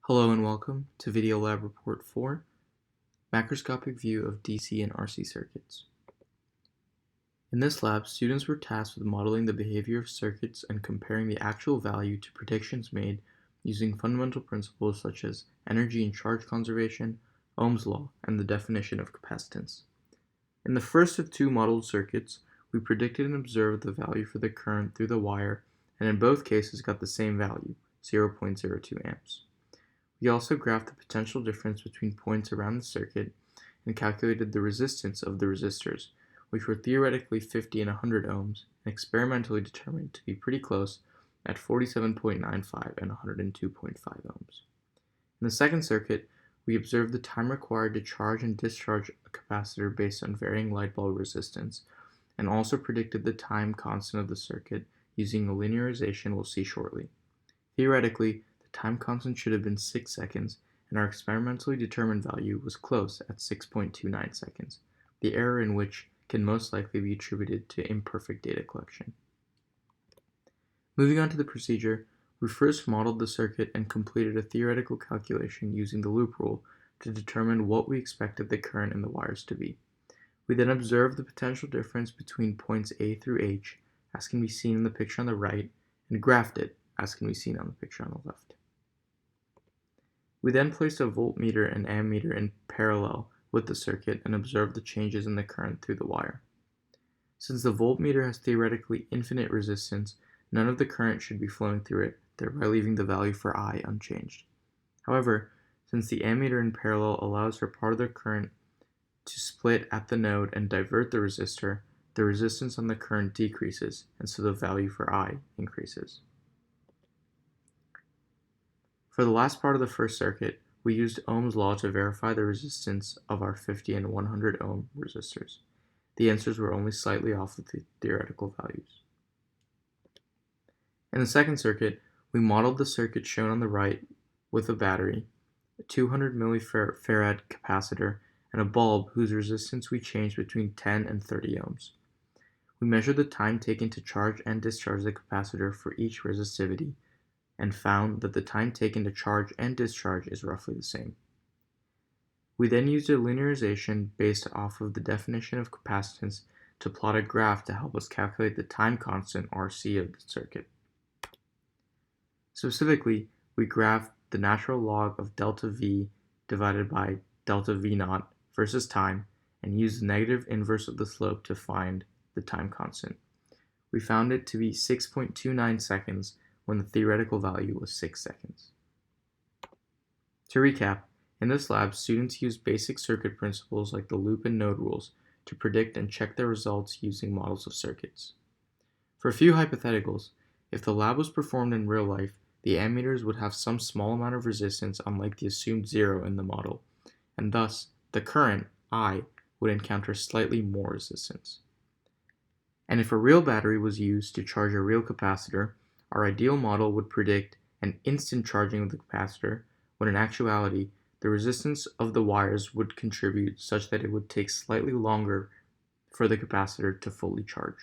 Hello and welcome to Video Lab Report 4, Macroscopic View of DC and RC Circuits. In this lab, students were tasked with modeling the behavior of circuits and comparing the actual value to predictions made using fundamental principles such as energy and charge conservation, Ohm's law, and the definition of capacitance. In the first of two modeled circuits, we predicted and observed the value for the current through the wire, and in both cases got the same value, 0.02 amps. We also graphed the potential difference between points around the circuit and calculated the resistance of the resistors, which were theoretically 50 and 100 ohms, and experimentally determined to be pretty close at 47.95 and 102.5 ohms. In the second circuit, we observed the time required to charge and discharge a capacitor based on varying light bulb resistance, and also predicted the time constant of the circuit using the linearization we'll see shortly. Theoretically, the time constant should have been 6 seconds, and our experimentally determined value was close at 6.29 seconds, the error in which can most likely be attributed to imperfect data collection. Moving on to the procedure, we first modeled the circuit and completed a theoretical calculation using the loop rule to determine what we expected the current in the wires to be. We then observed the potential difference between points A through H, as can be seen in the picture on the right, and graphed it, as can be seen on the picture on the left. We then placed a voltmeter and ammeter in parallel with the circuit and observed the changes in the current through the wire. Since the voltmeter has theoretically infinite resistance, none of the current should be flowing through it, thereby leaving the value for I unchanged. However, since the ammeter in parallel allows for part of the current to split at the node and divert the resistor, the resistance on the current decreases, and so the value for I increases. For the last part of the first circuit, we used Ohm's law to verify the resistance of our 50 and 100 ohm resistors. The answers were only slightly off of the theoretical values. In the second circuit, we modeled the circuit shown on the right with a battery, a 200 millifarad capacitor, and a bulb whose resistance we changed between 10 and 30 ohms. We measured the time taken to charge and discharge the capacitor for each resistivity, and found that the time taken to charge and discharge is roughly the same. We then used a linearization based off of the definition of capacitance to plot a graph to help us calculate the time constant RC of the circuit. Specifically, we graphed the natural log of delta V divided by delta V naught versus time and used the negative inverse of the slope to find the time constant. We found it to be 6.29 seconds when the theoretical value was 6 seconds. To recap, in this lab, students used basic circuit principles like the loop and node rules to predict and check their results using models of circuits. For a few hypotheticals, if the lab was performed in real life, the ammeters would have some small amount of resistance unlike the assumed 0 in the model, and thus the current, I, would encounter slightly more resistance. And if a real battery was used to charge a real capacitor, our ideal model would predict an instant charging of the capacitor, when in actuality, the resistance of the wires would contribute such that it would take slightly longer for the capacitor to fully charge.